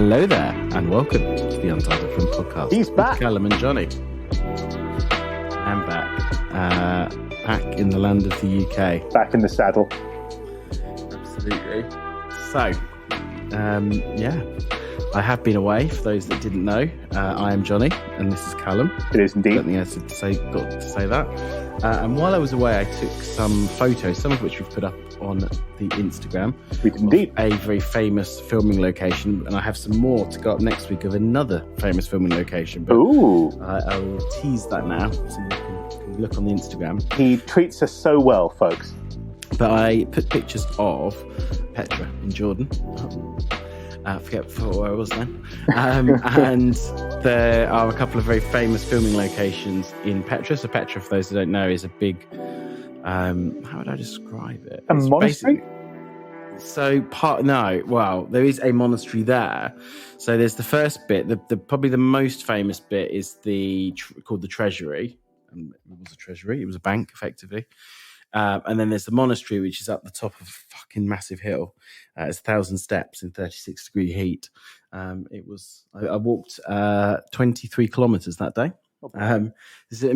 Hello there, and welcome to the Untitled Film Podcast. He's back. With Callum and Johnny. I'm back. Back in the land of the UK. Back in the saddle. Absolutely. So, I have been away. For those that didn't know, I am Johnny, and this is Callum. It is indeed. I don't think I got to say that. And while I was away, I took some photos, some of which we've put up on the Instagram. We did indeed. A very famous filming location, and I have some more to go up next week of another famous filming location. But I will tease that now, so you can look on the Instagram. He treats us so well, folks. But I put pictures of Petra in Jordan. I forget where I was then. And there are a couple of very famous filming locations in Petra. So Petra, for those who don't know, is a big... how would I describe it? A monastery? There is a monastery there. So there's the first bit. The probably the most famous bit is called the treasury. And it was a treasury. It was a bank, effectively. And then there's the monastery, which is up the top of a fucking massive hill. It's 1,000 steps in 36-degree heat. I walked 23 kilometers that day. And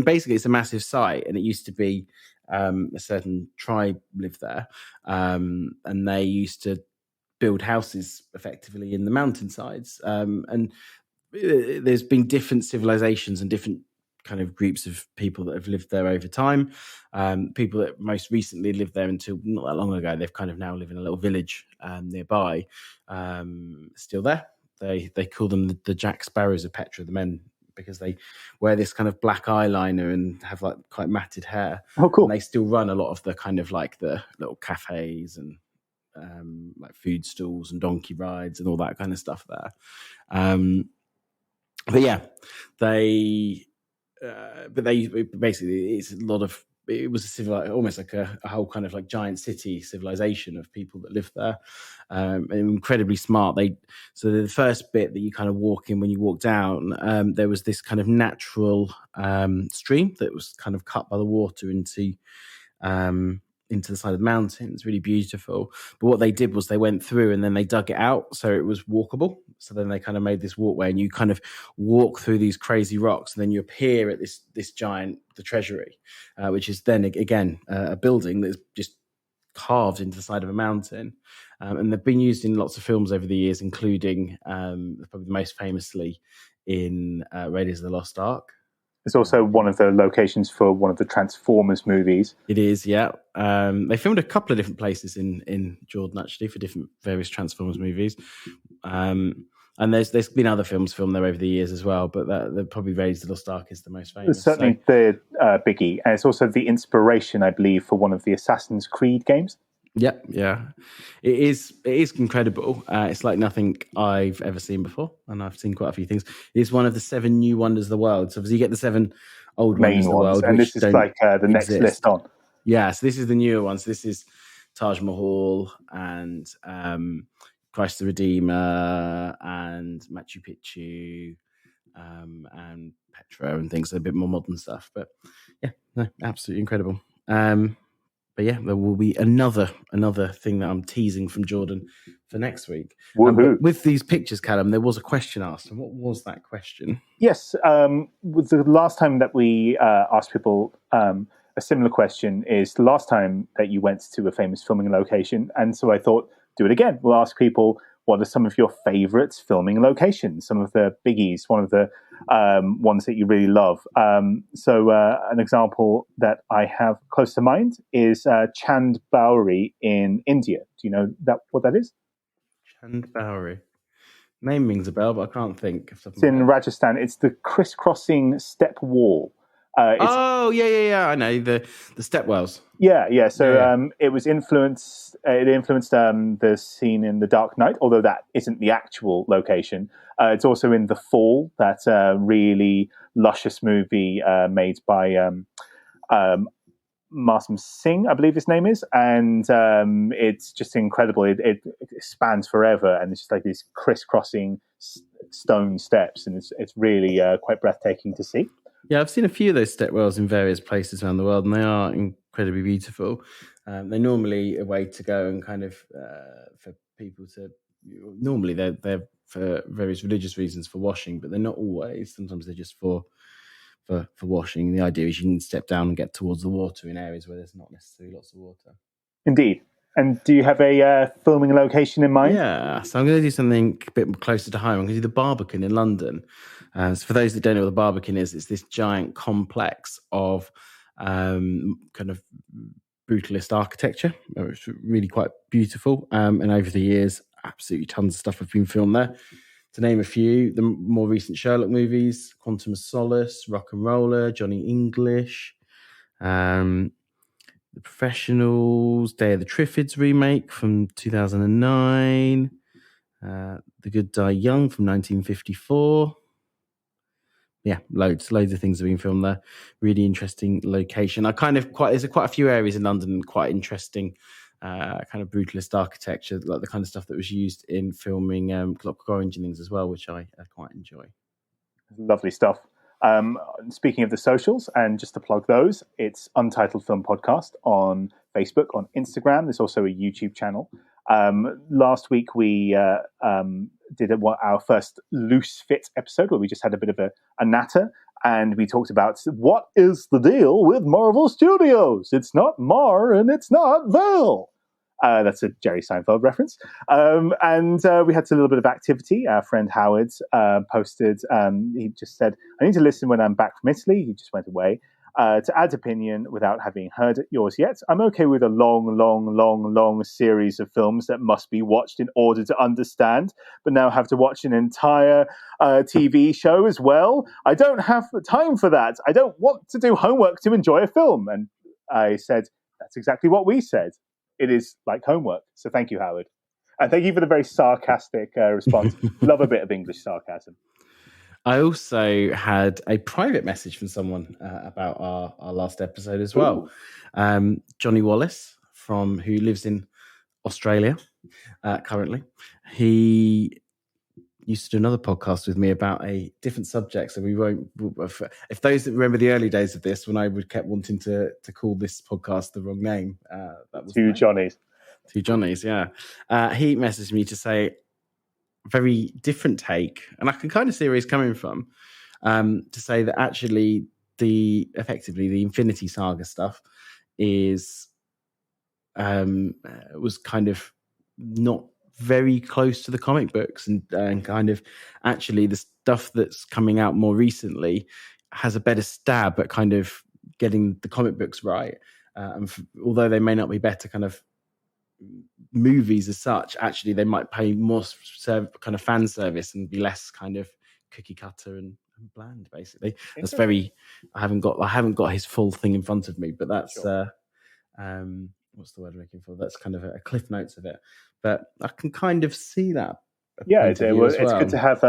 basically, it's a massive site, and it used to be a certain tribe lived there, and they used to build houses effectively in the mountainsides. And there's been different civilizations and different kind of groups of people that have lived there over time. People that most recently lived there until not that long ago, they've kind of now live in a little village nearby, still there. They call them the Jack Sparrows of Petra, the men, because they wear this kind of black eyeliner and have like quite matted hair. Oh, cool. And they still run a lot of the kind of like the little cafes and like food stalls and donkey rides and all that kind of stuff there. But yeah, basically it's a lot of, it was almost like a whole kind of like giant city civilization of people that lived there, and incredibly smart. So the first bit that you kind of walk in, when you walk down, there was this kind of natural stream that was kind of cut by the water into the side of the mountain. It's really beautiful. But what they did was they went through and then they dug it out so it was walkable. So then they kind of made this walkway, and you kind of walk through these crazy rocks, and then you appear at this giant, the treasury, which is then again a building that's just carved into the side of a mountain. And they've been used in lots of films over the years, including probably most famously in Raiders of the Lost Ark. It's also one of the locations for one of the Transformers movies. It is, yeah. They filmed a couple of different places in Jordan, actually, for different various Transformers movies. And there's been other films filmed there over the years as well, but probably Raiders of the Lost Ark is the most famous. It's certainly the biggie. And it's also the inspiration, I believe, for one of the Assassin's Creed games. Yep, yeah. It is incredible. It's like nothing I've ever seen before, and I've seen quite a few things. It's one of the 7 new wonders of the world. So obviously you get the 7 old main wonders of the world. And this is like the next list on. Yeah, so this is the newer ones. This is Taj Mahal and Christ the Redeemer and Machu Picchu and Petra and things. A bit more modern stuff. But yeah, no, absolutely incredible. But yeah, there will be another thing that I'm teasing from Jordan for next week. But with these pictures, Callum, there was a question asked. And what was that question? Yes. With the last time that we asked people a similar question is the last time that you went to a famous filming location. And so I thought, do it again. We'll ask people, what are some of your favorite filming locations? Some of the biggies, one of the ones that you really love. So an example that I have close to mind is Chand Bowery in India. Do you know what that is? Chand Bowery. Name rings a bell, but I can't think. It's in Rajasthan. It's the crisscrossing step wall. Yeah. I know the stepwells. Yeah. So it was influenced. It influenced the scene in The Dark Knight, although that isn't the actual location. It's also in The Fall, that really luscious movie made by Marsam Singh, I believe his name is, and it's just incredible. It spans forever, and it's just like these crisscrossing stone steps, and it's really quite breathtaking to see. Yeah, I've seen a few of those stepwells in various places around the world, and they are incredibly beautiful. They're normally a way to go and kind of for people to. Normally, they're for various religious reasons for washing, but they're not always. Sometimes they're just for washing. The idea is you can step down and get towards the water in areas where there's not necessarily lots of water. Indeed. And do you have a filming location in mind? Yeah, so I'm going to do something a bit closer to home. I'm going to do the Barbican in London. So for those that don't know what the Barbican is, it's this giant complex of kind of brutalist architecture. It's really quite beautiful. And over the years, absolutely tons of stuff have been filmed there. To name a few, the more recent Sherlock movies, Quantum of Solace, Rock and Roller, Johnny English, The Professionals, Day of the Triffids remake from 2009, The Good Die Young from 1954. Yeah, loads of things have been filmed there. Really interesting location. There's quite a few areas in London, quite interesting kind of brutalist architecture, like the kind of stuff that was used in filming Clockwork Orange and things as well, which I quite enjoy. Lovely stuff. Speaking of the socials, and just to plug those, it's Untitled Film Podcast on Facebook, on Instagram. There's also a YouTube channel. Last week we did our first loose fit episode where we just had a bit of a natter, and we talked about what is the deal with Marvel Studios. It's not Mar and it's not Vel. That's a Jerry Seinfeld reference. And we had a little bit of activity. Our friend Howard posted, he just said, I need to listen when I'm back from Italy. He just went away. To add opinion without having heard yours yet, I'm okay with a long series of films that must be watched in order to understand, but now have to watch an entire TV show as well. I don't have time for that. I don't want to do homework to enjoy a film. And I said, that's exactly what we said. It is like homework. So thank you, Howard. And thank you for the very sarcastic response. Love a bit of English sarcasm. I also had a private message from someone about our last episode as well. Johnny Wallace, who lives in Australia currently. He used to do another podcast with me about a different subject. So we won't. If those that remember the early days of this, when I kept wanting to call this podcast the wrong name, that was Two Johnnies. Two Johnnies, yeah. He messaged me to say very different take, and I can kind of see where he's coming from. To say that actually effectively the Infinity Saga stuff was kind of not very close to the comic books, and kind of actually the stuff that's coming out more recently has a better stab at kind of getting the comic books right. Although they may not be better kind of movies as such, actually they might pay more kind of fan service and be less kind of cookie cutter and bland. Basically, that's very. I haven't got his full thing in front of me, but that's sure. What's the word I'm looking for? That's kind of a cliff notes of it, but I can kind of see that. Yeah, it's good to have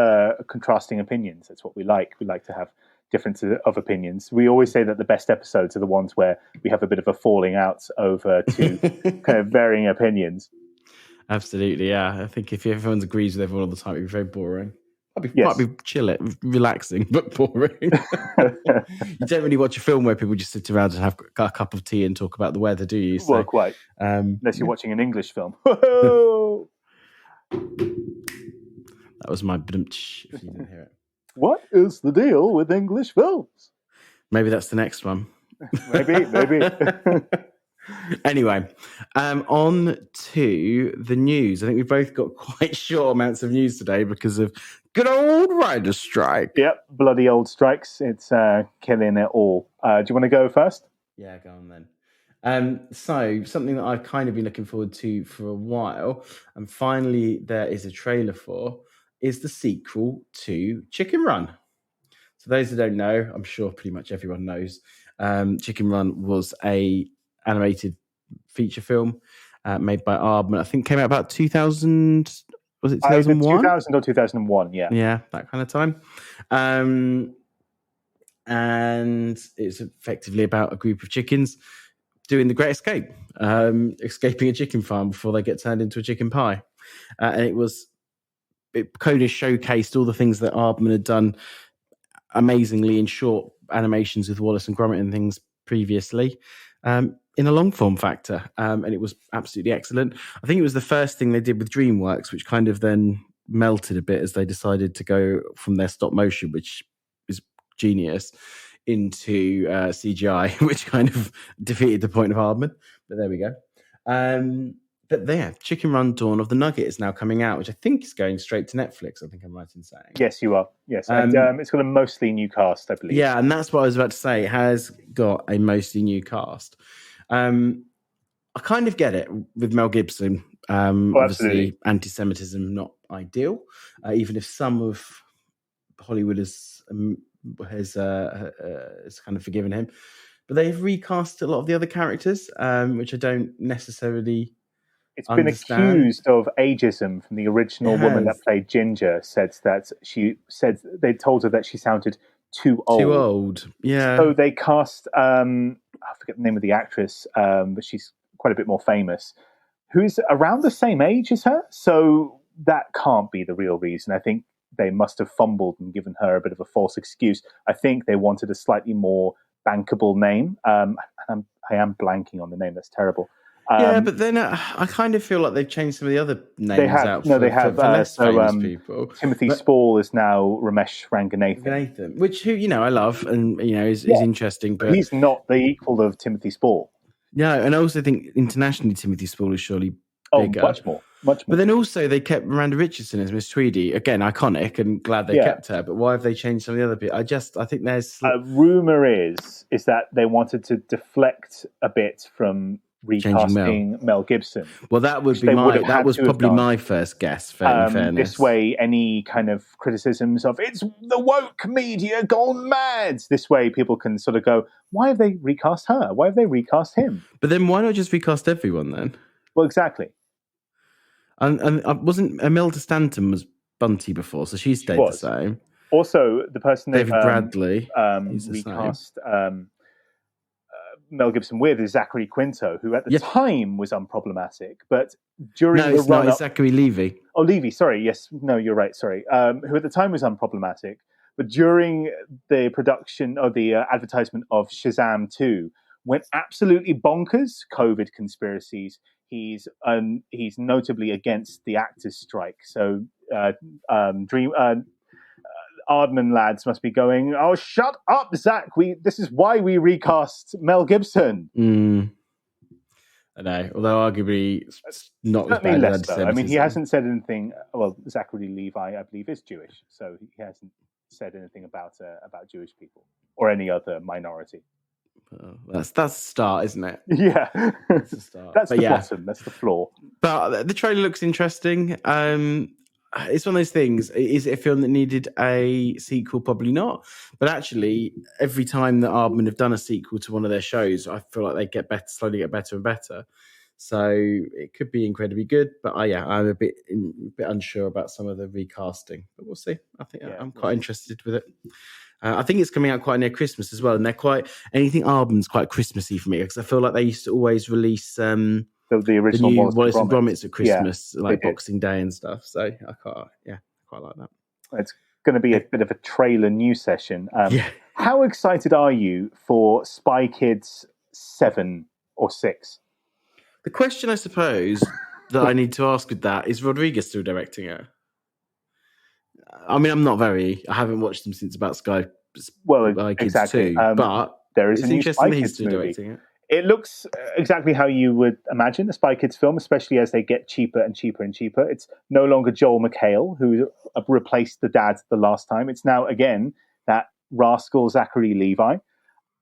contrasting opinions. That's what we like. We like to have difference of opinions. We always say that the best episodes are the ones where we have a bit of a falling out over two kind of varying opinions. Absolutely, yeah. I think if everyone agrees with everyone all the time, it'd be very boring. Might be chill, relaxing, but boring. You don't really watch a film where people just sit around and have a cup of tea and talk about the weather, do you? So, well, quite. Unless you're watching an English film. That was my if you didn't hear it. What is the deal with English films? Maybe that's the next one. Maybe. Anyway, on to the news. I think we've both got quite short amounts of news today because of good old writer's strike. Yep, bloody old strikes. It's killing it all. Do you want to go first? Yeah, go on then. So something that I've kind of been looking forward to for a while, and finally there is a trailer for, is the sequel to Chicken Run. So those that don't know, I'm sure pretty much everyone knows, Chicken Run was a animated feature film made by Aardman. I think came out about 2000. Was it 2001? 2000 or 2001, yeah. Yeah, that kind of time. And it's effectively about a group of chickens doing the Great Escape, escaping a chicken farm before they get turned into a chicken pie. And it kind of showcased all the things that Aardman had done amazingly in short animations with Wallace and Gromit and things previously, in a long form factor. And it was absolutely excellent. I think it was the first thing they did with DreamWorks, which kind of then melted a bit as they decided to go from their stop motion, which is genius, into CGI, which kind of defeated the point of Hardman. But there we go. But there, Chicken Run Dawn of the Nugget is now coming out, which I think is going straight to Netflix. I think I'm right in saying. Yes, you are. Yes, and it's got a mostly new cast, I believe. Yeah, and that's what I was about to say. It has got a mostly new cast. I kind of get it with Mel Gibson. Obviously, anti-Semitism not ideal, even if some of Hollywood has kind of forgiven him. But they've recast a lot of the other characters, which I don't necessarily. It's been accused of ageism from the original woman that played Ginger. They told her that she sounded too old. Too old, yeah. So they cast, I forget the name of the actress, but she's quite a bit more famous, who's around the same age as her. So that can't be the real reason. I think they must have fumbled and given her a bit of a false excuse. I think they wanted a slightly more bankable name. I am blanking on the name. That's terrible. Yeah, but then I kind of feel like they've changed some of the other names out. They have. For less famous people. Timothy Spall is now Ramesh Ranganathan. Which I love, and is interesting. But he's not the equal of Timothy Spall. No, and I also think internationally Timothy Spall is surely bigger. Much more. But then also they kept Miranda Richardson as Miss Tweedy. Again, iconic, and glad they kept her. But why have they changed some of the other bits? I think there's a rumor is that they wanted to deflect a bit from recasting Mel Gibson. Well, that would be that was probably my first guess. In fairness, this way, any kind of criticisms of it's the woke media gone mad. This way, people can sort of go, "Why have they recast her? Why have they recast him?" But then, why not just recast everyone then? Well, exactly. And wasn't Imelda Stanton was Bunty before, so she stayed the same. Also, the person David Bradley recast Mel Gibson with is Zachary Quinto, who at the time was unproblematic, but during the run-up... it's Zachary Levi. Oh, Levi, sorry. Yes, no, you're right, sorry. Who at the time was unproblematic, but during the production or the advertisement of Shazam 2, went absolutely bonkers. COVID conspiracies. He's notably against the actors' strike. So Aardman lads must be going, "Oh, shut up, Zach! This is why we recast Mel Gibson." I know, although arguably not as bad as I mean, he hasn't said anything. Well, Zachary Levi, I believe, is Jewish, so he hasn't said anything about Jewish people or any other minority. That's a start, isn't it? Yeah, that's a start. That's the bottom. That's the floor. But the trailer looks interesting. It's one of those things. Is it a film that needed a sequel? Probably not. But actually, every time that Aardman have done a sequel to one of their shows, I feel like they slowly get better and better. So it could be incredibly good. But I'm a bit unsure about some of the recasting. But we'll see. I think I'm quite interested with it. I think it's coming out quite near Christmas as well, and anything Aardman's quite Christmassy for me because I feel like they used to always release the original Wallace and Gromit at Christmas, like Boxing Day and stuff. So I quite like that. It's going to be a bit of a trailer news session. How excited are you for Spy Kids 7 or 6? The question I suppose that I need to ask with that is Rodriguez still directing it? I mean, I haven't watched them since about Spy Kids 2, but there is it's interesting that he's still directing it. It looks exactly how you would imagine a Spy Kids film, especially as they get cheaper and cheaper and cheaper. It's no longer Joel McHale, who replaced the dad the last time. It's now, again, that rascal Zachary Levi.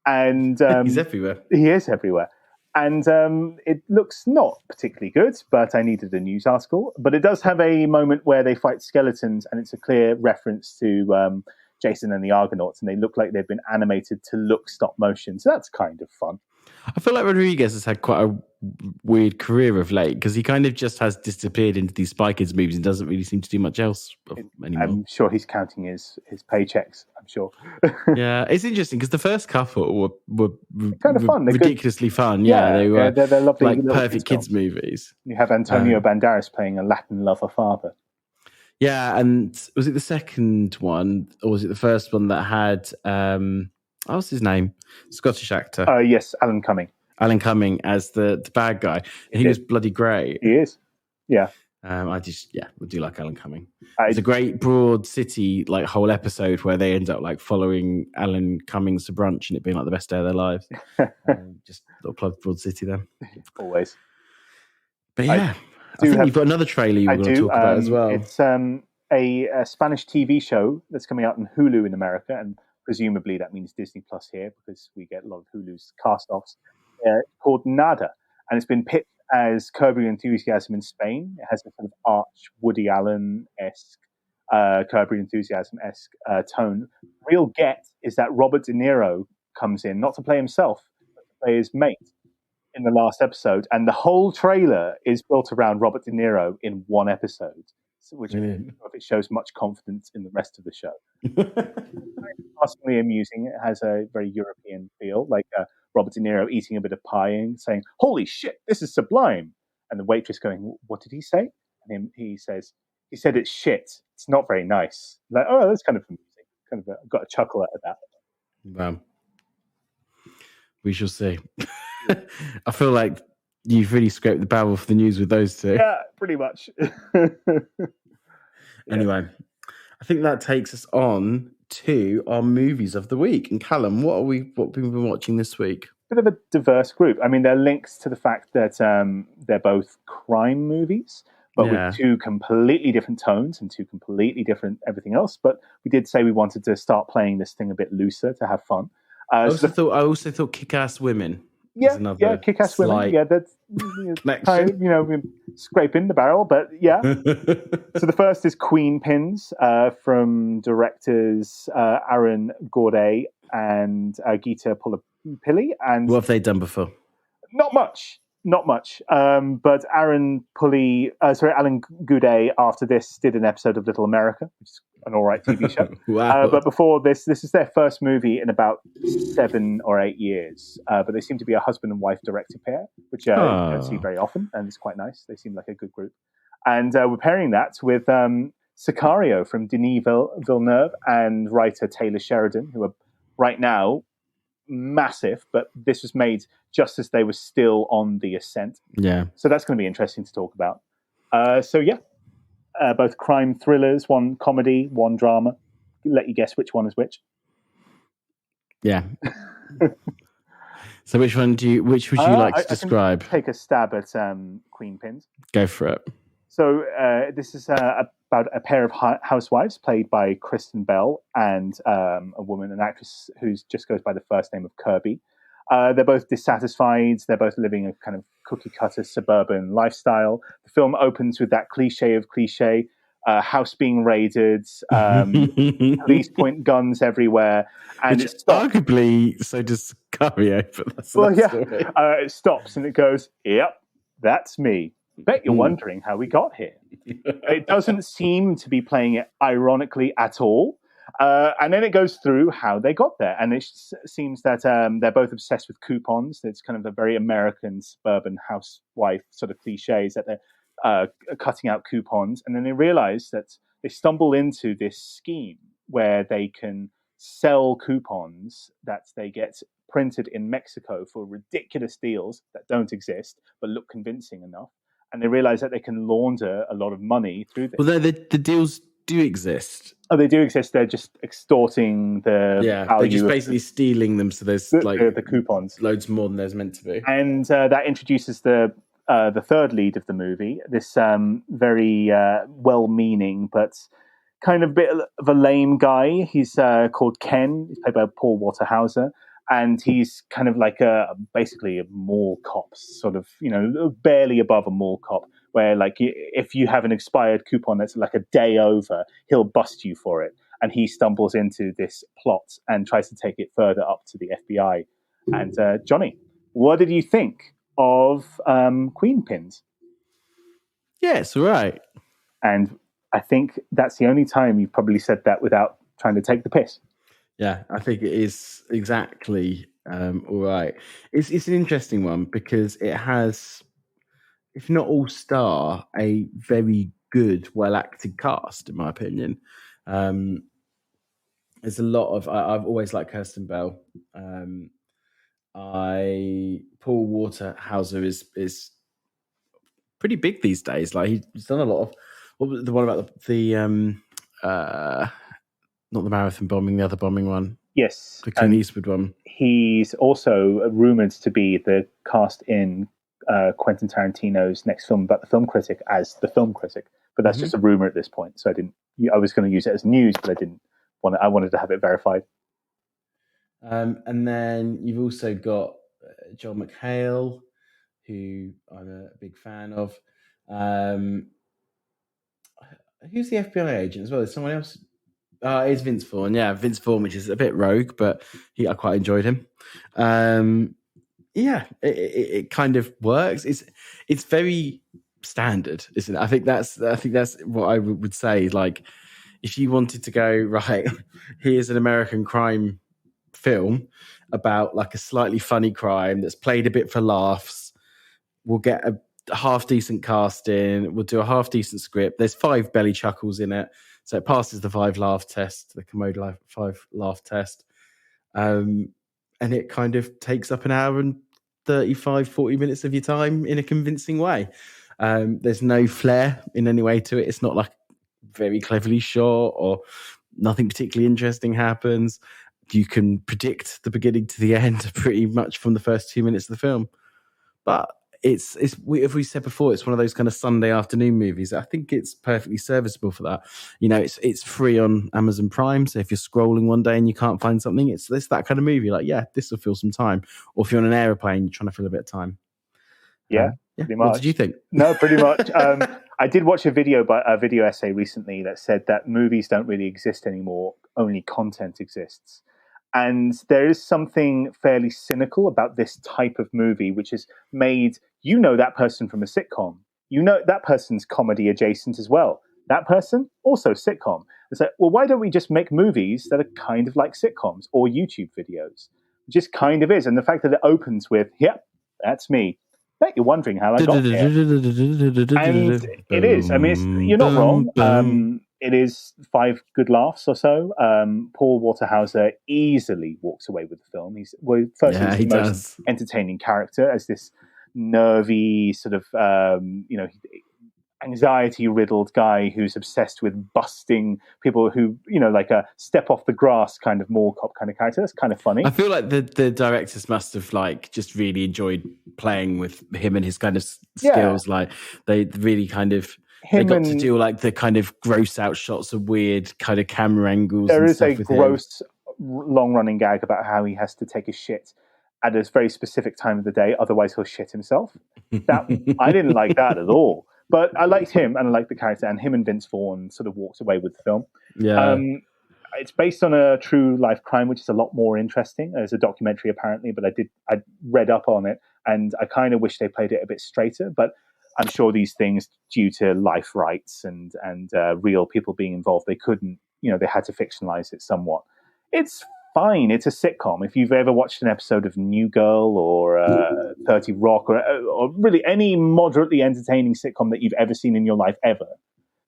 And he's everywhere. He is everywhere. And it looks not particularly good, but I needed a news article. But it does have a moment where they fight skeletons, and it's a clear reference to Jason and the Argonauts, and they look like they've been animated to look stop motion. So that's kind of fun. I feel like Rodriguez has had quite a weird career of late because he kind of just has disappeared into these Spy Kids movies and doesn't really seem to do much else anymore. I'm sure he's counting his paychecks, I'm sure. Yeah, it's interesting because the first couple were kind of fun. Ridiculously fun. Yeah, they were they're lovely, like perfect kids movies. You have Antonio Banderas playing a Latin lover father. Yeah, and was it the second one or was it the first one that had what's his name? Scottish actor. Yes, Alan Cumming. Alan Cumming as the bad guy. And he was bloody great. He is. Yeah. I just we do like Alan Cumming. It's a great Broad City like whole episode where they end up like following Alan Cummings to brunch and it being like the best day of their lives. Just a little plug Broad City then. Always. But I think you've got another trailer you were going to talk about as well. It's a Spanish TV show that's coming out on Hulu in America, and presumably that means Disney Plus here because we get a lot of Hulu's cast-offs. Called Nada, and it's been pitched as Curb Your Enthusiasm in Spain. It has a sort of arch Woody Allen-esque, Curb Your Enthusiasm-esque tone. Real get is that Robert De Niro comes in, not to play himself, but to play his mate in the last episode. And the whole trailer is built around Robert De Niro in one episode, which it shows much confidence in the rest of the show. Passingly amusing. It has a very European feel, like Robert De Niro eating a bit of pie and saying, "Holy shit, this is sublime." And the waitress going, "What did he say?" And he says, "He said it's shit. It's not very nice." Like, oh, that's kind of amusing. Kind of got a chuckle out of that. Wow. We shall see. I feel like you've really scraped the barrel for the news with those two. Yeah, pretty much. Anyway, I think that takes us on to our movies of the week. And Callum, what have we been watching this week? Bit of a diverse group. I mean, they're links to the fact that they're both crime movies, but with two completely different tones and two completely different everything else. But we did say we wanted to start playing this thing a bit looser to have fun. I also thought Kick-Ass Women. Kick-Ass Women. Yeah, that's kind of, we're scraping the barrel, but yeah. So the first is Queenpins from directors Aaron Gaudet and Gita Pulapilli. And what have they done before? Not much. But Alan Gaudet after this did an episode of Little America, which is an all right TV show. Wow. But before this is their first movie in about 7 or 8 years. But they seem to be a husband and wife director pair, which you don't see very often, and it's quite nice. They seem like a good group. And we're pairing that with Sicario from Denis Villeneuve and writer Taylor Sheridan, who are right now massive, but this was made just as they were still on the ascent. Yeah. So that's going to be interesting to talk about. Both crime thrillers, one comedy, one drama. Let you guess which one is which. Yeah. So which would you like to describe? I can take a stab at Queenpins. Go for it. So this is about a pair of housewives played by Kristen Bell and a woman, an actress who just goes by the first name of Kirby. They're both dissatisfied. They're both living a kind of cookie-cutter suburban lifestyle. The film opens with that cliche of cliche, house being raided, police point guns everywhere. And which arguably, so does Sicario. It stops and it goes, "Yep, that's me. Bet you're wondering how we got here." It doesn't seem to be playing it ironically at all. And then it goes through how they got there. And it seems that they're both obsessed with coupons. It's kind of a very American suburban housewife sort of cliches that they're cutting out coupons. And then they realize that they stumble into this scheme where they can sell coupons that they get printed in Mexico for ridiculous deals that don't exist, but look convincing enough. And they realize that they can launder a lot of money through this. Well, the deals do exist. Oh, they do exist. They're just extorting the value. They're just basically stealing them. So there's the coupons, loads more than there's meant to be. And that introduces the third lead of the movie. This very well-meaning but kind of bit of a lame guy. He's called Ken. He's played by Paul Waterhauser. And he's kind of like basically a mall cop, sort of, barely above a mall cop, where like if you have an expired coupon that's like a day over, he'll bust you for it. And he stumbles into this plot and tries to take it further up to the FBI. And Johnny, what did you think of Queenpins? Yeah, it's all right. And I think that's the only time you've probably said that without trying to take the piss. Yeah, I think it is exactly all right. It's an interesting one because it has, if not all star, a very good, well acted cast, in my opinion. There's a lot of I've always liked Kirsten Bell. Paul Waterhauser is pretty big these days. Like he's done a lot of what was the one about the not the marathon bombing, the other bombing one. Yes, The Clint Eastwood one. He's also rumored to be the cast in Quentin Tarantino's next film about the film critic as the film critic, but that's just a rumor at this point. So I was going to use it as news, but I wanted to have it verified. And then you've also got Joel McHale, who I'm a big fan of. Who's the FBI agent as well? Is someone else? It's Vince Vaughn. Yeah, Vince Vaughn, which is a bit rogue, but I quite enjoyed him. Yeah, it kind of works. It's very standard, isn't it? I think that's what I would say. Like, if you wanted to go right, here's an American crime film about like a slightly funny crime that's played a bit for laughs. We'll get a half decent cast in. We'll do a half decent script. There's 5 belly chuckles in it, so it passes the 5 laugh test, the Commode 5 laugh test. And it kind of takes up an hour and 35, 40 minutes of your time in a convincing way. There's no flair in any way to it. It's not like very cleverly shot or nothing particularly interesting happens. You can predict the beginning to the end pretty much from the first 2 minutes of the film. But if we said before, it's one of those kind of Sunday afternoon movies. I think it's perfectly serviceable for that. You know, it's free on Amazon Prime. So if you're scrolling one day and you can't find something, it's that kind of movie. Like, yeah, this will fill some time. Or if you're on an airplane, you're trying to fill a bit of time. Yeah, pretty much. What did you think? No, pretty much. I did watch a video essay recently that said that movies don't really exist anymore. Only content exists. And there is something fairly cynical about this type of movie, which is made, that person from a sitcom. That person's comedy adjacent as well. That person, also sitcom. It's like, well, why don't we just make movies that are kind of like sitcoms or YouTube videos? It just kind of is. And the fact that it opens with, yep, that's me. I bet you're wondering how I got here. And it is. I mean, you're not wrong. It is 5 good laughs or so. Paul Waterhauser easily walks away with the film. He's the most entertaining character as this nervy sort of, anxiety-riddled guy who's obsessed with busting people who, like a step off the grass kind of mall cop kind of character. That's kind of funny. I feel like the directors must have just really enjoyed playing with him and his kind of skills. Like they really kind of they got to do like the kind of gross out shots of weird kind of camera angles. There is a gross long-running gag about how he has to take a shit at a very specific time of the day, otherwise he'll shit himself. I didn't like that at all. But I liked him and I liked the character, and him and Vince Vaughn sort of walked away with the film. Yeah. It's based on a true life crime, which is a lot more interesting. There's a documentary apparently, but I read up on it, and I kind of wish they played it a bit straighter. But I'm sure these things, due to life rights and real people being involved, they couldn't. They had to fictionalize it somewhat. It's fine. It's a sitcom. If you've ever watched an episode of New Girl or 30 Rock or really any moderately entertaining sitcom that you've ever seen in your life ever,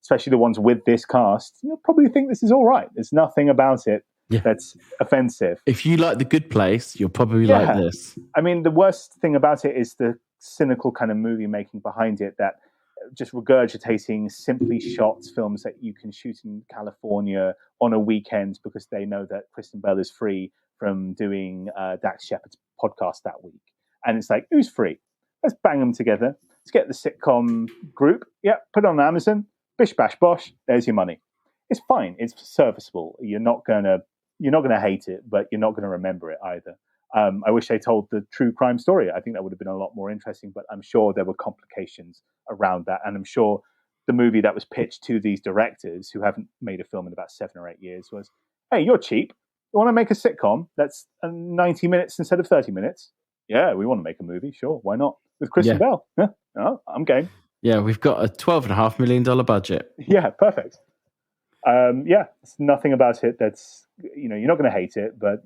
especially the ones with this cast, you'll probably think this is all right. There's nothing about it that's offensive. If you like The Good Place, you'll probably like this. I mean, the worst thing about it is the cynical kind of movie making behind it, that just regurgitating simply shot films that you can shoot in California on a weekend because they know that Kristen Bell is free from doing Dax Shepard's podcast that week. And it's like, who's free? Let's bang them together. Let's get the sitcom group. Yeah, put it on Amazon. Bish bash bosh. There's your money. It's fine. It's serviceable. You're not gonna hate it, but you're not gonna remember it either. I wish they told the true crime story. I think that would have been a lot more interesting, but I'm sure there were complications around that. And I'm sure the movie that was pitched to these directors who haven't made a film in about 7 or 8 years was, hey, you're cheap. You want to make a sitcom that's 90 minutes instead of 30 minutes? Yeah, we want to make a movie. Sure, why not? With Kristen Bell. Yeah, oh, I'm game. Yeah, we've got a $12.5 million budget. Yeah, perfect. It's nothing about it that's, you're not going to hate it, but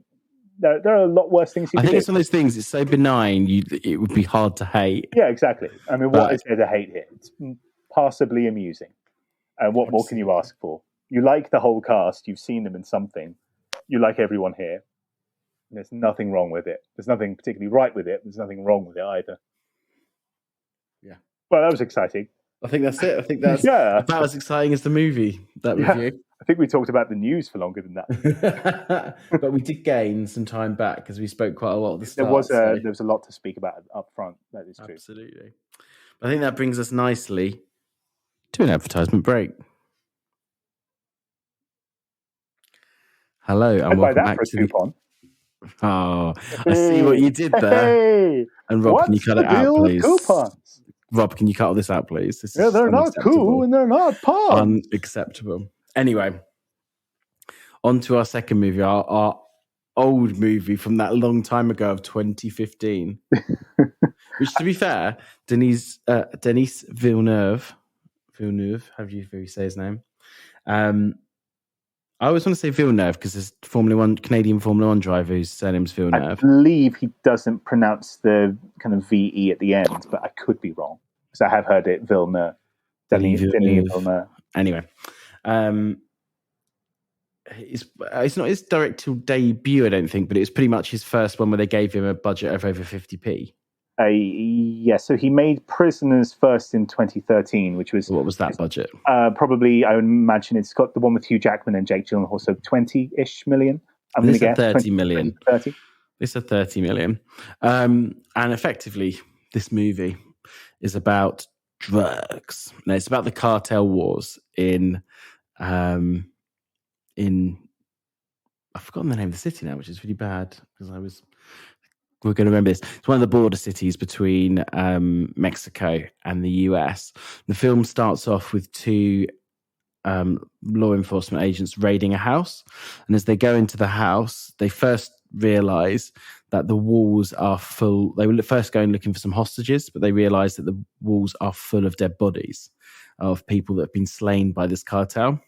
there are a lot worse things you can do. I think it's one of those things, it's so benign, it would be hard to hate. Yeah, exactly. I mean, what is there to hate here? It's passably amusing. What more can you ask for? You like the whole cast. You've seen them in something. You like everyone here. There's nothing wrong with it. There's nothing particularly right with it. There's nothing wrong with it either. Yeah. Well, that was exciting. I think that's it. I think that's Yeah. about as exciting as the movie, that Yeah. review. I think we talked about the news for longer than that. But we did gain some time back because we spoke quite a lot at the There start. was a lot to speak about up front. That is true. Absolutely. I think that brings us nicely to an advertisement break. Hello, and I'd buy welcome that back for a to coupon. Oh, I see what you did there. Hey, And Rob, can you what's cut the it out, deal with please? coupons? Rob, can you cut all this out, please? This Yeah, is they're not cool and they're not puns. Unacceptable. Anyway, on to our second movie, our old movie from that long time ago of 2015. Which, to be fair, Denis Villeneuve, how do you say his name? I always want to say Villeneuve because there's Canadian Formula One driver whose surname's Villeneuve. I believe he doesn't pronounce the kind of VE at the end, but I could be wrong because I have heard it Villeneuve. Denis Villeneuve. Anyway, it's not his directorial debut, I don't think, but it was pretty much his first one where they gave him a budget of over 50p. Yeah, so he made Prisoners first in 2013, which was... What was that budget? Probably, I would imagine it's got the one with Hugh Jackman and Jake Gyllenhaal, so 20-ish million. I'm going to guess 30 million. 30. It's a 30 million. And effectively, this movie is about drugs. No, it's about the cartel wars in I've forgotten the name of the city now, which is really bad because we're going to remember this. It's one of the border cities between Mexico and the US. The film starts off with two law enforcement agents raiding a house. And as they go into the house, they first realize that the walls are full. They were first going looking for some hostages, but they realize that the walls are full of dead bodies of people that have been slain by this cartel.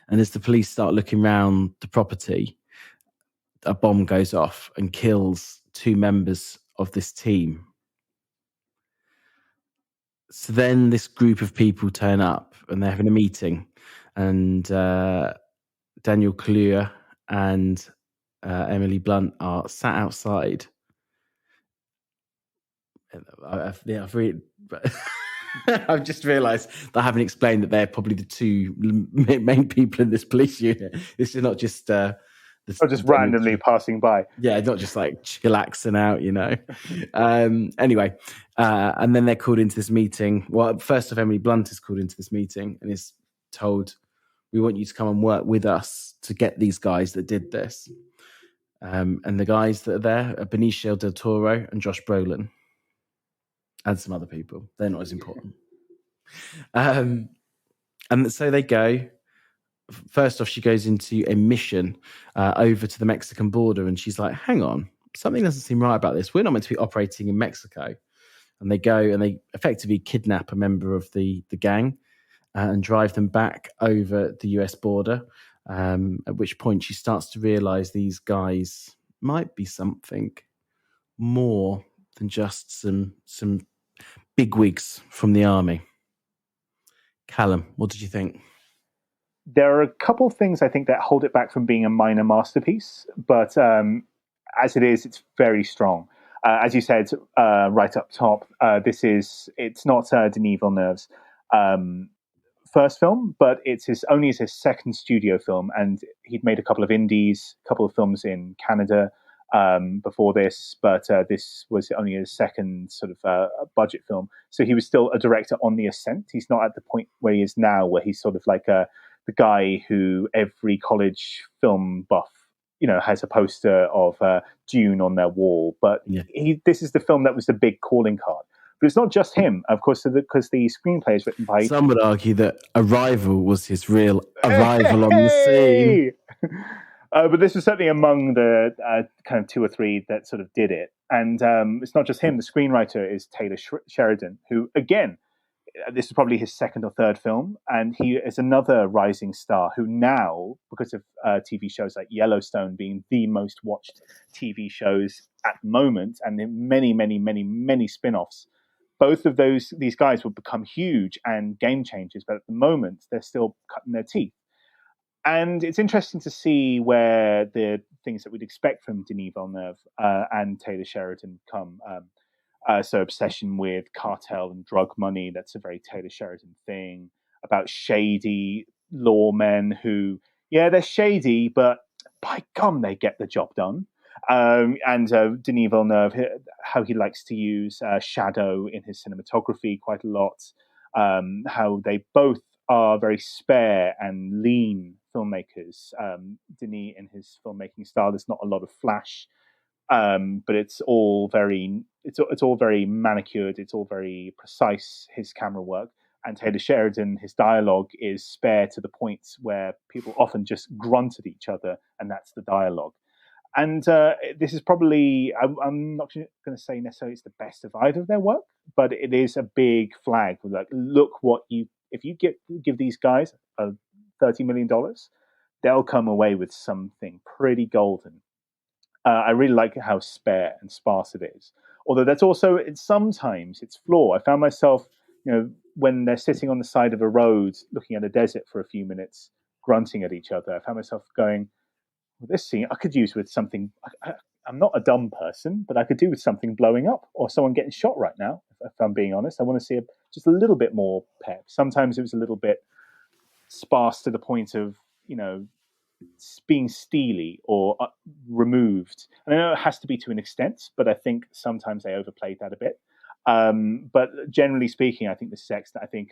And as the police start looking around the property, a bomb goes off and kills two members of this team. So then this group of people turn up and they're having a meeting, and Daniel Kaluuya and Emily Blunt are sat outside. I've just realised that I haven't explained that they're probably the two main people in this police unit. This is not just just randomly passing by. Yeah, not just like chillaxing out, Anyway, and then they're called into this meeting. Well, first off, Emily Blunt is called into this meeting and is told, "We want you to come and work with us to get these guys that did this." And the guys that are there are Benicio del Toro and Josh Brolin, and some other people. They're not as important. And so they go. First off, she goes into a mission over to the Mexican border, and she's like, "Hang on, something doesn't seem right about this. We're not meant to be operating in Mexico." And they go and they effectively kidnap a member of the gang and drive them back over the US border. At which point she starts to realize these guys might be something more than just some bigwigs from the army. Callum, what did you think? There are a couple of things I think that hold it back from being a minor masterpiece, but as it is, it's very strong. As you said right up top, it's not Denis Villeneuve's first film, but it's only his second studio film, and he'd made a couple of indies, a couple of films in Canada before this, but this was only his second sort of budget film. So he was still a director on the ascent. He's not at the point where he is now, where he's sort of like the guy who every college film buff, has a poster of Dune on their wall. But this is the film that was the big calling card. But it's not just him, of course, because the screenplay is written by... Some would argue that Arrival was his real arrival on the scene. But this was certainly among the kind of two or three that sort of did it. And it's not just him. The screenwriter is Taylor Sheridan, who, again, this is probably his second or third film. And he is another rising star who now, because of TV shows like Yellowstone being the most watched TV shows at the moment, and in many, many, many, many spin-offs, both of these guys will become huge and game changers. But at the moment, they're still cutting their teeth. And it's interesting to see where the things that we'd expect from Denis Villeneuve and Taylor Sheridan come. So obsession with cartel and drug money, that's a very Taylor Sheridan thing. About shady lawmen who, yeah, they're shady, but by gum, they get the job done. And Denis Villeneuve, how he likes to use shadow in his cinematography quite a lot. How they both are very spare and lean filmmakers. Denis, in his filmmaking style, there's not a lot of flash, but it's all very manicured. It's all very precise. His camera work. And Taylor Sheridan, his dialogue is spare to the point where people often just grunt at each other, and that's the dialogue. And this is probably, I'm not going to say necessarily it's the best of either of their work, but it is a big flag. Like, look what if you give these guys $30 million, they'll come away with something pretty golden. I really like how spare and sparse it is. Although that's also, sometimes it's flaw. I found myself, when they're sitting on the side of a road looking at a desert for a few minutes, grunting at each other, I found myself going, well, this scene I could use with something. I'm not a dumb person, but I could do with something blowing up or someone getting shot right now. If I'm being honest, I want to see just a little bit more pep. Sometimes it was a little bit sparse to the point of being steely or removed. And I know it has to be to an extent, but I think sometimes they overplayed that a bit. But generally speaking, I think this is excellent. I think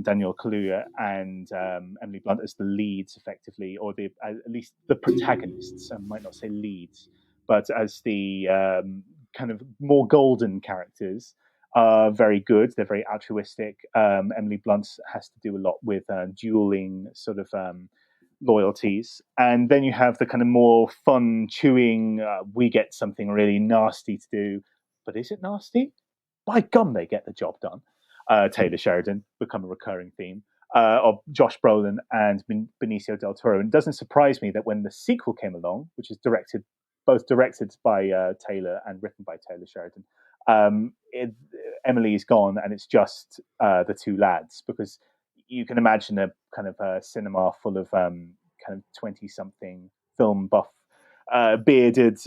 Daniel Kaluuya and Emily Blunt as the leads, effectively, or at least the protagonists. I might not say leads, but as the kind of more golden characters, are very good. They're very altruistic. Emily Blunt has to do a lot with dueling sort of loyalties, and then you have the kind of more fun, chewing. We get something really nasty to do, but is it nasty? By gum, they get the job done. Taylor Sheridan become a recurring theme of Josh Brolin and Benicio del Toro. And it doesn't surprise me that when the sequel came along, which is both directed by Taylor and written by Taylor Sheridan, Emily is gone, and it's just the two lads, because you can imagine a kind of a cinema full of kind of 20-something film buff, bearded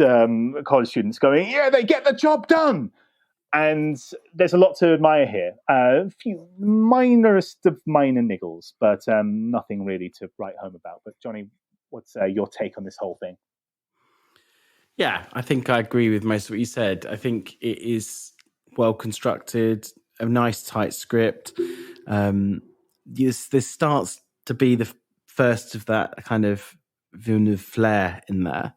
college students going, yeah, they get the job done. And there's a lot to admire here. A few minorest of minor niggles, but nothing really to write home about. But Johnny, what's your take on this whole thing? Yeah, I think I agree with most of what you said. I think it is well constructed, a nice tight script. This starts to be the first of that kind of Villeneuve flair in there,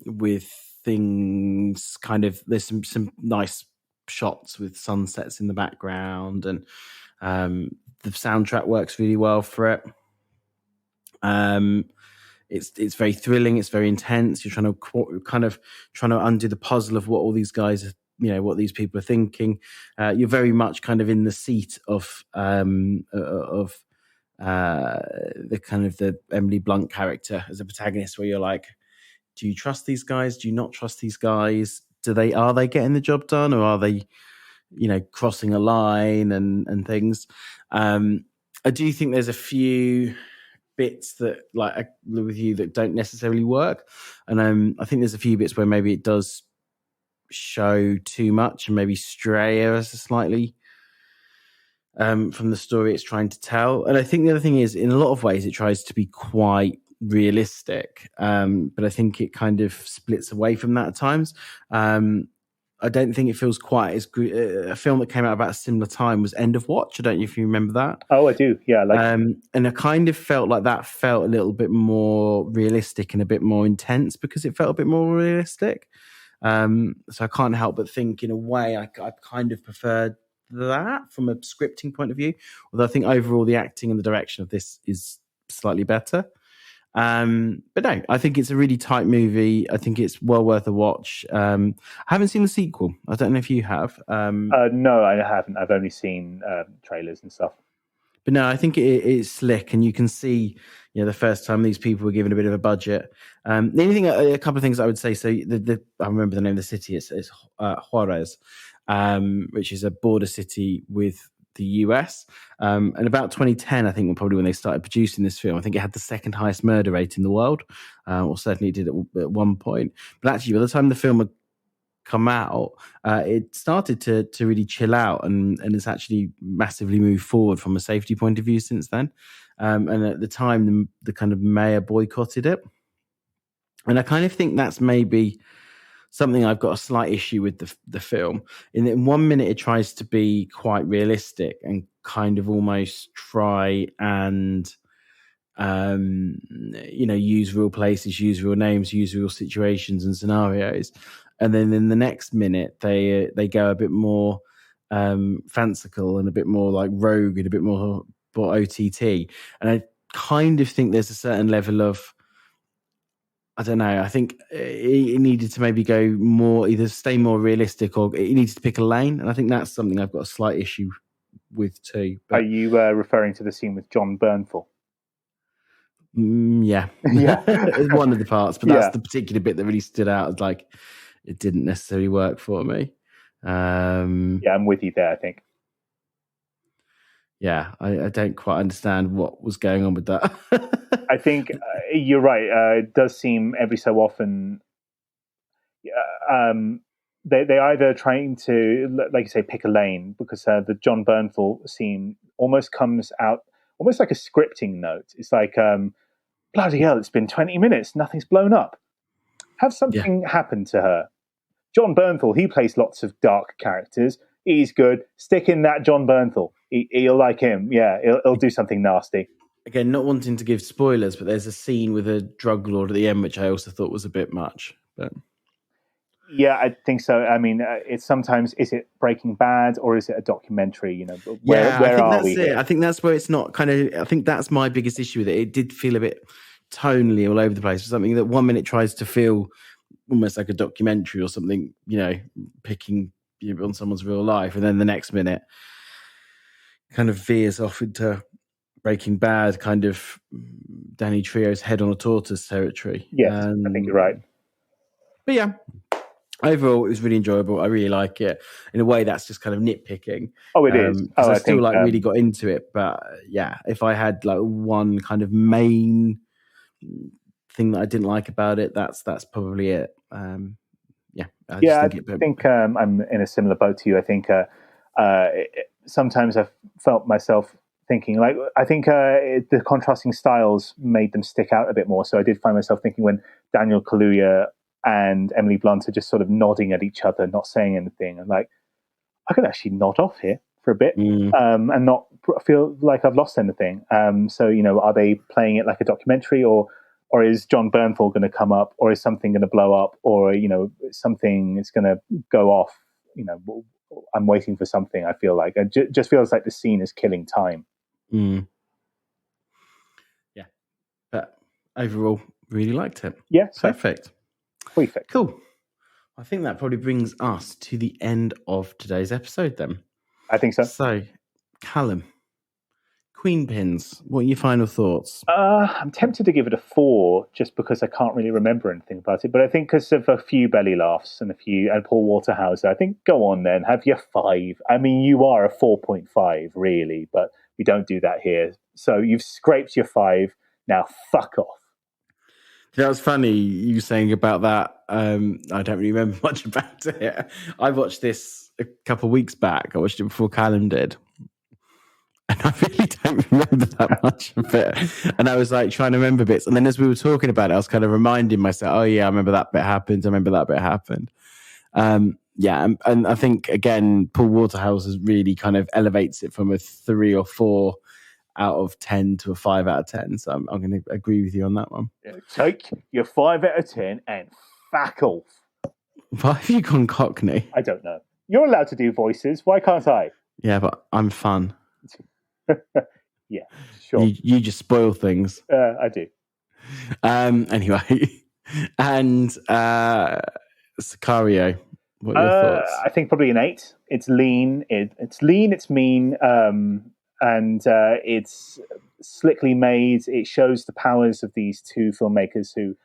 with things kind of, there's some nice shots with sunsets in the background, and the soundtrack works really well for it. It's very thrilling. It's very intense. You're trying to undo the puzzle of what all these guys, what these people are thinking. You're very much kind of in the seat of the kind of the Emily Blunt character as a protagonist, where you're like, do you trust these guys? Do you not trust these guys? Are they getting the job done, or are they, crossing a line and things? I do think there's a few bits that, like, I agree with you, that don't necessarily work, and I think there's a few bits where maybe it does show too much and maybe stray us slightly from the story it's trying to tell. And I think the other thing is, in a lot of ways, it tries to be quite realistic, but I think it kind of splits away from that at times. I don't think it feels quite as good. A film that came out about a similar time was End of Watch. I don't know if you remember that. Oh, I do. Yeah, and I kind of felt like that felt a little bit more realistic and a bit more intense because it felt a bit more realistic. So I can't help but think, in a way, I kind of preferred that from a scripting point of view. Although I think overall the acting and the direction of this is slightly better. But no, I think it's a really tight movie. I think it's well worth a watch. I haven't seen the sequel. I don't know if you have. No, I haven't. I've only seen trailers and stuff. But no, I think it's slick, and you can see, the first time these people were given a bit of a budget. The only thing, a couple of things I would say. So I remember the name of the city. It's Juarez, which is a border city with the US. And about 2010, I think, probably when they started producing this film, I think it had the second highest murder rate in the world, or certainly it did at one point. But actually, by the time the film had come out, it started to really chill out, and it's actually massively moved forward from a safety point of view since then. And at the time, the kind of mayor boycotted it, and I kind of think that's maybe something I've got a slight issue with the film. In 1 minute, it tries to be quite realistic and kind of almost try and use real places, use real names, use real situations and scenarios, and then in the next minute they go a bit more fanciful and a bit more like rogue and a bit more OTT. And I kind of think there's a certain level of, I don't know, I think it needed to maybe go more, either stay more realistic or it needs to pick a lane, and I think that's something I've got a slight issue with too. But, are you referring to the scene with John Bernthal? Yeah. It's one of the parts, but that's the particular bit that really stood out as like it didn't necessarily work for me. I'm with you there, I think. Yeah, I don't quite understand what was going on with that. I think you're right. It does seem every so often they either trying to, like you say, pick a lane, because the John Bernthal scene almost comes out almost like a scripting note. It's like, bloody hell, it's been 20 minutes, nothing's blown up. Have something happen to her. John Bernthal, he plays lots of dark characters. He's good. Stick in that John Bernthal. You'll like him. Yeah, he'll do something nasty. Again, not wanting to give spoilers, but there's a scene with a drug lord at the end, which I also thought was a bit much. But yeah, I think so. I mean, it's sometimes, is it Breaking Bad or is it a documentary? Where are we here? I think that's where it's not kind of. I think that's my biggest issue with it. It did feel a bit tonally all over the place. Something that 1 minute tries to feel almost like a documentary or something, picking on someone's real life, and then the next minute kind of veers off into Breaking Bad, kind of Danny Trejo's head on a tortoise territory. Yes, I think you're right. But yeah, overall, it was really enjoyable. I really like it. In a way, that's just kind of nitpicking. Oh, it is. Because I still really got into it. But yeah, if I had like one kind of main thing that I didn't like about it, that's probably it. I think I'm in a similar boat to you. I think sometimes I've felt myself thinking, like, I think the contrasting styles made them stick out a bit more. So I did find myself thinking when Daniel Kaluuya and Emily Blunt are just sort of nodding at each other, not saying anything, and like, I could actually nod off here for a bit and not feel like I've lost anything. So, are they playing it like a documentary, or is John Bernthal going to come up, or is something going to blow up, or, something is going to go off? I'm waiting for something, I feel like. It just feels like the scene is killing time. Yeah. But overall, really liked it. Yeah. Perfect. Cool. I think that probably brings us to the end of today's episode then. I think so. So, Callum, Queenpins, what are your final thoughts? I'm tempted to give it a 4 just because I can't really remember anything about it. But I think because of a few belly laughs and Paul Waterhouse, I think go on then, have your 5. I mean, you are a 4.5 really, but we don't do that here. So you've scraped your 5. Now fuck off. That was funny, you saying about that. I don't really remember much about it. I watched this a couple of weeks back. I watched it before Callum did. And I really don't remember that much of it. And I was like trying to remember bits. And then as we were talking about it, I was kind of reminding myself, oh yeah, I remember that bit happened. And I think, again, Paul Waterhouse really kind of elevates it from a 3 or 4 out of 10 to a 5 out of 10. So I'm going to agree with you on that one. Take your 5 out of 10 and fuck off. Why have you gone Cockney? I don't know. You're allowed to do voices. Why can't I? Yeah, but I'm fun. Yeah, sure. You just spoil things. I do. Anyway, and Sicario. What are your thoughts? I think probably an 8. It's lean. It's lean. It's mean. And it's slickly made. It shows the powers of these two filmmakers who,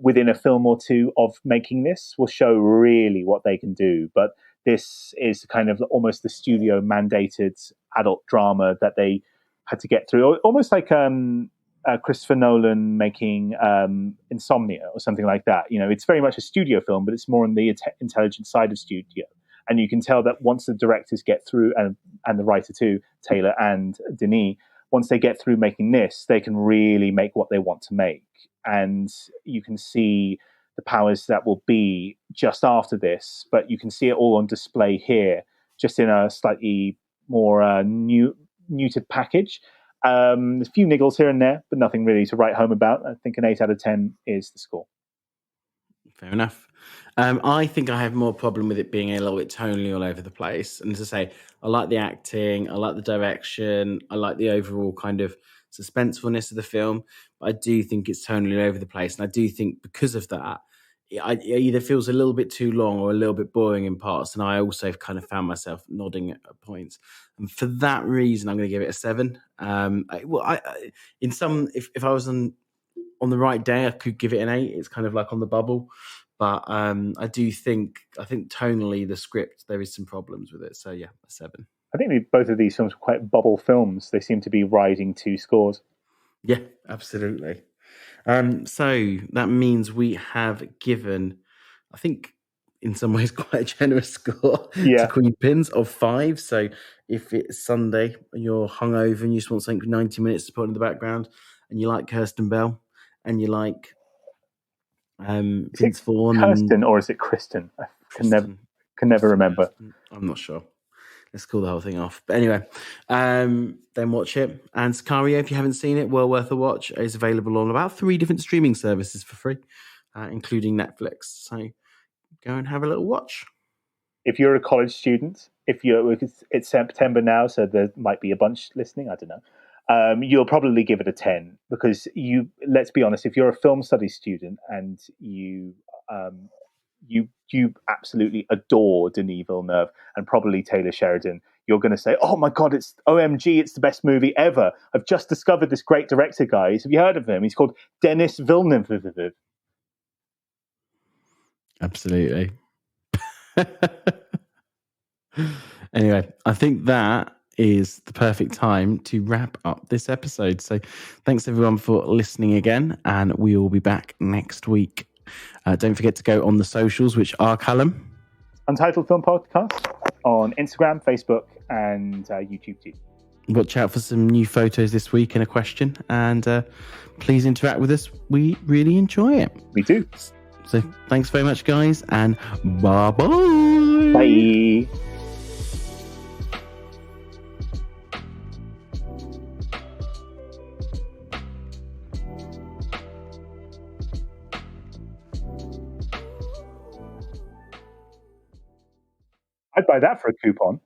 within a film or two of making this, will show really what they can do. But this is kind of almost the studio mandated adult drama that they had to get through, almost like Christopher Nolan making Insomnia or something like that. It's very much a studio film, but it's more on the intelligent side of studio. And you can tell that once the directors get through, and the writer too, Taylor and Denis, once they get through making this, they can really make what they want to make. And you can see the powers that will be just after this, but you can see it all on display here, just in a slightly more neutered package. There's a few niggles here and there, but nothing really to write home about. I think an 8 out of 10 is the score. Fair enough. I think I have more problem with it being a little bit tonally all over the place. And as I say, I like the acting, I like the direction, I like the overall kind of suspensefulness of the film. But I do think it's tonally all over the place. And I do think because of that, it either feels a little bit too long or a little bit boring in parts. And I also kind of found myself nodding at points. And for that reason, I'm going to give it a 7. If I was on the right day, I could give it an 8. It's kind of like on the bubble. But I think tonally, the script, there is some problems with it. So yeah, a 7. I think both of these films are quite bubble films. They seem to be riding 2 scores. Yeah, absolutely. So that means we have given, I think, in some ways, quite a generous score to Queenpins of 5. So if it's Sunday and you're hungover and you just want something 90 minutes to put in the background, and you like Kirsten Bell, and you like Vince Vaughn, Kirsten, or is it Kristen? I can never remember. I'm not sure. Let's call the whole thing off. But anyway, then watch it. And Sicario, if you haven't seen it, well worth a watch. It's available on about 3 different streaming services for free, including Netflix. So go and have a little watch. If you're a college student, it's September now, so there might be a bunch listening. I don't know. You'll probably give it a 10 because let's be honest, if you're a film studies student and you absolutely adore Denis Villeneuve and probably Taylor Sheridan, you're going to say, oh my God, it's OMG, it's the best movie ever. I've just discovered this great director, guys. Have you heard of him? He's called Denis Villeneuve. Absolutely. Anyway, I think that is the perfect time to wrap up this episode. So thanks everyone for listening again, and we will be back next week. Don't forget to go on the socials, which are, Callum? Untitled Film Podcast on Instagram, Facebook, and YouTube too. Watch out for some new photos this week and a question, and please interact with us. We really enjoy it. We do. So thanks very much, guys, and bye-bye. Bye. I'd buy that for a coupon.